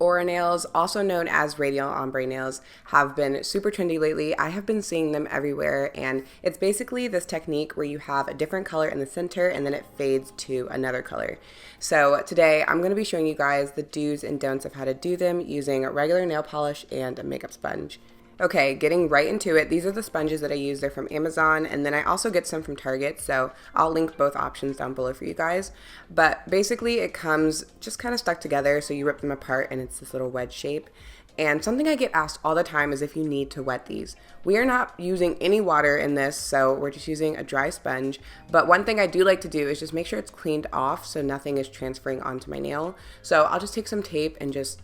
Aura nails, also known as radial ombre nails, have been super trendy lately. I have been seeing them everywhere, and it's basically this technique where you have a different color in the center and then it fades to another color. So today I'm going to be showing you guys the do's and don'ts of how to do them using regular nail polish and a makeup sponge. Okay, getting right into it, these are the sponges that I use. They're from Amazon, and then I also get some from Target, so I'll link both options down below for you guys. But basically it comes just kind of stuck together, so you rip them apart and it's this little wedge shape. And something I get asked all the time is if you need to wet these. We are not using any water in this, so we're just using a dry sponge. But one thing I do like to do is just make sure it's cleaned off so nothing is transferring onto my nail. So I'll just take some tape and just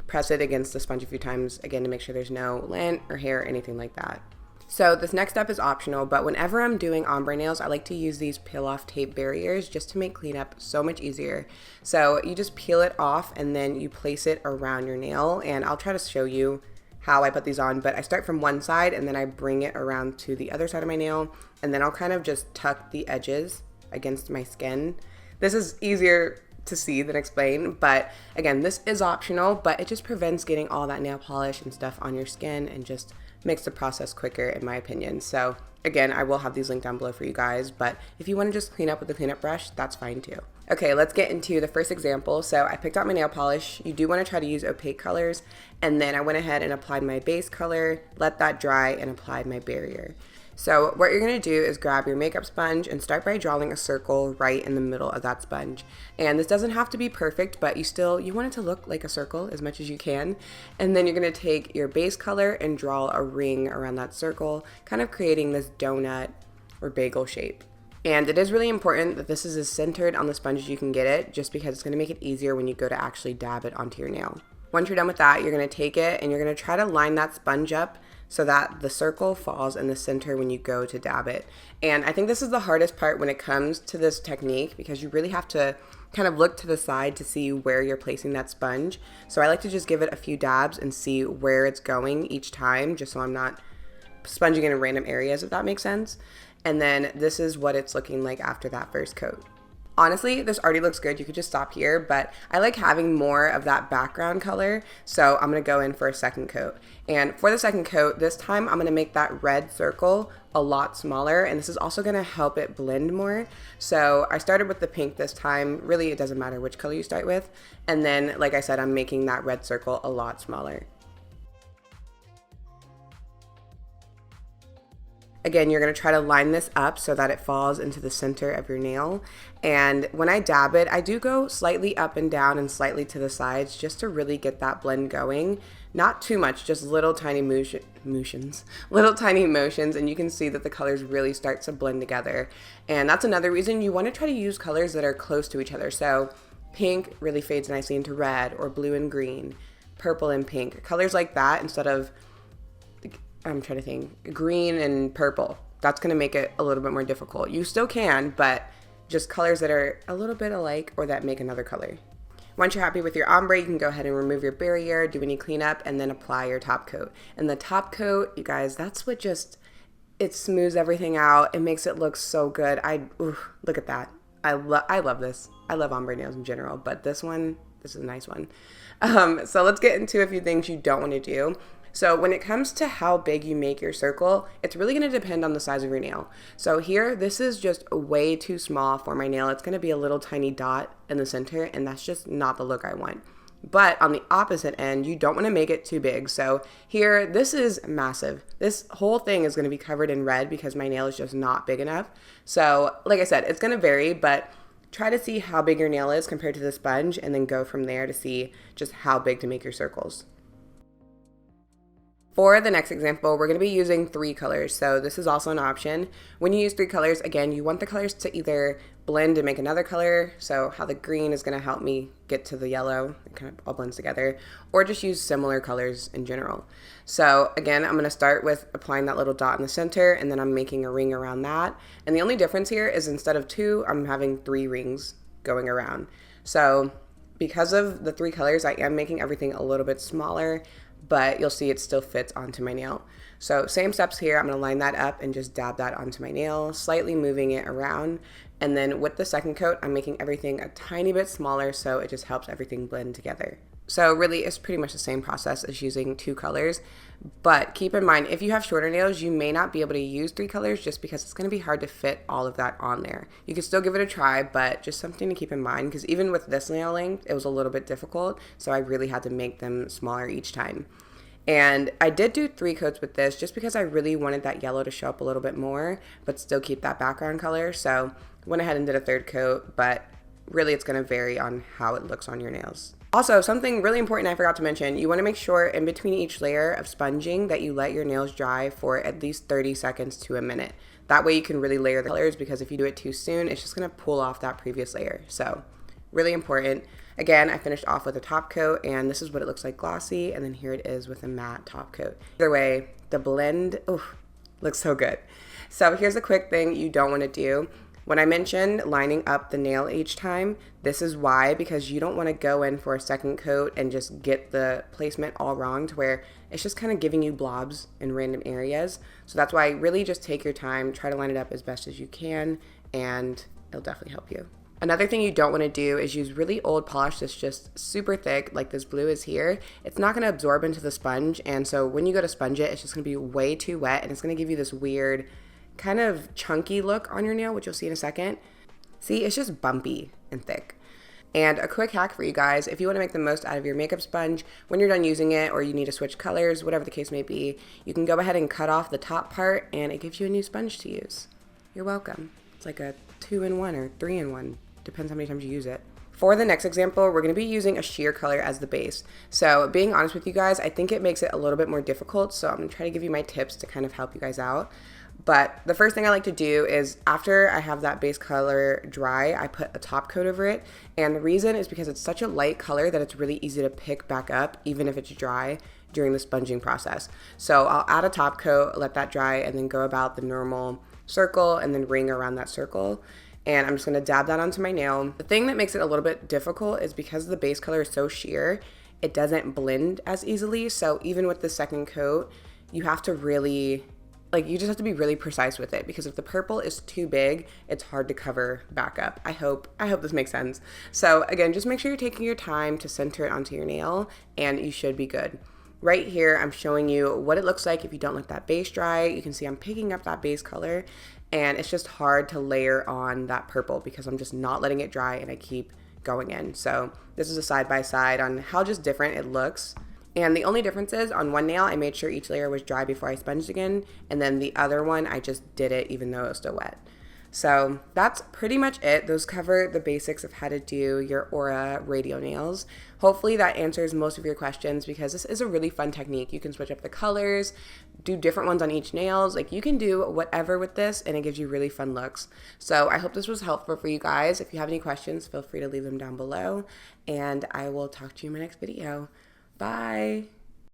press it against the sponge a few times, again, to make sure there's no lint or hair or anything like that. So this next step is optional, but whenever I'm doing ombre nails, I like to use these peel off tape barriers just to make cleanup so much easier. So you just peel it off and then you place it around your nail, and I'll try to show you how I put these on, but I start from one side and then I bring it around to the other side of my nail, and then I'll kind of just tuck the edges against my skin. This is easier to see than explain, but again, this is optional, but it just prevents getting all that nail polish and stuff on your skin and just makes the process quicker, in my opinion. So again, I will have these linked down below for you guys, but if you want to just clean up with a cleanup brush, that's fine too. Okay, let's get into the first example. So I picked out my nail polish. You do want to try to use opaque colors, and then I went ahead and applied my base color, let that dry, and applied my barrier. So what you're going to do is grab your makeup sponge and start by drawing a circle right in the middle of that sponge. And this doesn't have to be perfect, but you want it to look like a circle as much as you can. And then you're going to take your base color and draw a ring around that circle, kind of creating this donut or bagel shape. And it is really important that this is as centered on the sponge as you can get it, just because it's going to make it easier when you go to actually dab it onto your nail. Once you're done with that, you're going to take it and you're going to try to line that sponge up so that the circle falls in the center when you go to dab it. And I think this is the hardest part when it comes to this technique, because you really have to kind of look to the side to see where you're placing that sponge. So I like to just give it a few dabs and see where it's going each time, just so I'm not sponging in random areas, if that makes sense. And then this is what it's looking like after that first coat. Honestly, this already looks good. You could just stop here, but I like having more of that background color, so I'm going to go in for a second coat. And for the second coat, this time I'm going to make that red circle a lot smaller, and this is also going to help it blend more. So I started with the pink this time. Really, it doesn't matter which color you start with. And then, like I said, I'm making that red circle a lot smaller. Again, you're going to try to line this up so that it falls into the center of your nail. And when I dab it, I do go slightly up and down and slightly to the sides just to really get that blend going. Not too much, just little tiny motions, and you can see that the colors really start to blend together. And that's another reason you want to try to use colors that are close to each other. So pink really fades nicely into red, or blue and green, purple and pink, colors like that, instead of, I'm trying to think, green and purple. That's going to make it a little bit more difficult. You still can, but just colors that are a little bit alike or that make another color. Once you're happy with your ombre, you can go ahead and remove your barrier, do any cleanup, and then apply your top coat. And the top coat, you guys, that's what just, it smooths everything out. It makes it look so good. Look at that. I love this. I love ombre nails in general, but this is a nice one. So let's get into a few things you don't want to do. So when it comes to how big you make your circle, it's really going to depend on the size of your nail. So here, this is just way too small for my nail. It's going to be a little tiny dot in the center, and that's just not the look I want. But on the opposite end, you don't want to make it too big. So here, this is massive. This whole thing is going to be covered in red because my nail is just not big enough. So like I said, it's going to vary, but try to see how big your nail is compared to the sponge, and then go from there to see just how big to make your circles. For the next example, we're going to be using 3 colors, so this is also an option. When you use 3 colors, again, you want the colors to either blend and make another color, so how the green is going to help me get to the yellow, it kind of all blends together, or just use similar colors in general. So again, I'm going to start with applying that little dot in the center, and then I'm making a ring around that. And the only difference here is instead of 2, I'm having 3 rings going around. So because of the 3 colors, I am making everything a little bit smaller, but you'll see it still fits onto my nail. So same steps here. I'm going to line that up and just dab that onto my nail, slightly moving it around. And then with the second coat, I'm making everything a tiny bit smaller, so it just helps everything blend together. So really, it's pretty much the same process as using 2 colors. But keep in mind, if you have shorter nails, you may not be able to use 3 colors just because it's going to be hard to fit all of that on there. You can still give it a try, but just something to keep in mind, because even with this nail length, it was a little bit difficult. So I really had to make them smaller each time. And I did do 3 coats with this just because I really wanted that yellow to show up a little bit more, but still keep that background color. So went ahead and did a 3rd coat, but really it's going to vary on how it looks on your nails. Also, something really important I forgot to mention, you want to make sure in between each layer of sponging that you let your nails dry for at least 30 seconds to a minute. That way you can really layer the colors, because if you do it too soon, it's just going to pull off that previous layer. So really important. Again, I finished off with a top coat, and this is what it looks like glossy, and then here it is with a matte top coat. Either way, the blend, looks so good. So here's a quick thing you don't want to do. When I mentioned lining up the nail each time, this is why, because you don't want to go in for a 2nd coat and just get the placement all wrong to where it's just kind of giving you blobs in random areas. So that's why really just take your time, try to line it up as best as you can, and it'll definitely help you. Another thing you don't want to do is use really old polish that's just super thick, like this blue is here. It's not going to absorb into the sponge, and so when you go to sponge it, it's just going to be way too wet, and it's going to give you this weird kind of chunky look on your nail, which you'll see in a second. See, it's just bumpy and thick. And a quick hack for you guys, if you want to make the most out of your makeup sponge, when you're done using it or you need to switch colors, whatever the case may be, you can go ahead and cut off the top part and it gives you a new sponge to use. You're welcome. It's like a 2-in-1 or 3-in-1, depends how many times you use it. For the next example, we're going to be using a sheer color as the base. So being honest with you guys, I think it makes it a little bit more difficult, so I'm going to try to give you my tips to kind of help you guys out. But the first thing I like to do is after I have that base color dry, I put a top coat over it. And the reason is because it's such a light color that it's really easy to pick back up, even if it's dry during the sponging process. So I'll add a top coat, let that dry, and then go about the normal circle and then ring around that circle. And I'm just going to dab that onto my nail. The thing that makes it a little bit difficult is because the base color is so sheer, it doesn't blend as easily. So even with the 2nd coat, you have to really, you just have to be really precise with it, because if the purple is too big, it's hard to cover back up. I hope this makes sense. So again, just make sure you're taking your time to center it onto your nail, and you should be good. Right here, I'm showing you what it looks like if you don't let that base dry. You can see I'm picking up that base color, and it's just hard to layer on that purple because I'm just not letting it dry and I keep going in. So this is a side-by-side on how just different it looks. And the only difference is on one nail, I made sure each layer was dry before I sponged again. And then the other one, I just did it even though it was still wet. So that's pretty much it. Those cover the basics of how to do your Aura radial nails. Hopefully that answers most of your questions, because this is a really fun technique. You can switch up the colors, do different ones on each nails. You can do whatever with this, and it gives you really fun looks. So I hope this was helpful for you guys. If you have any questions, feel free to leave them down below, and I will talk to you in my next video. Bye.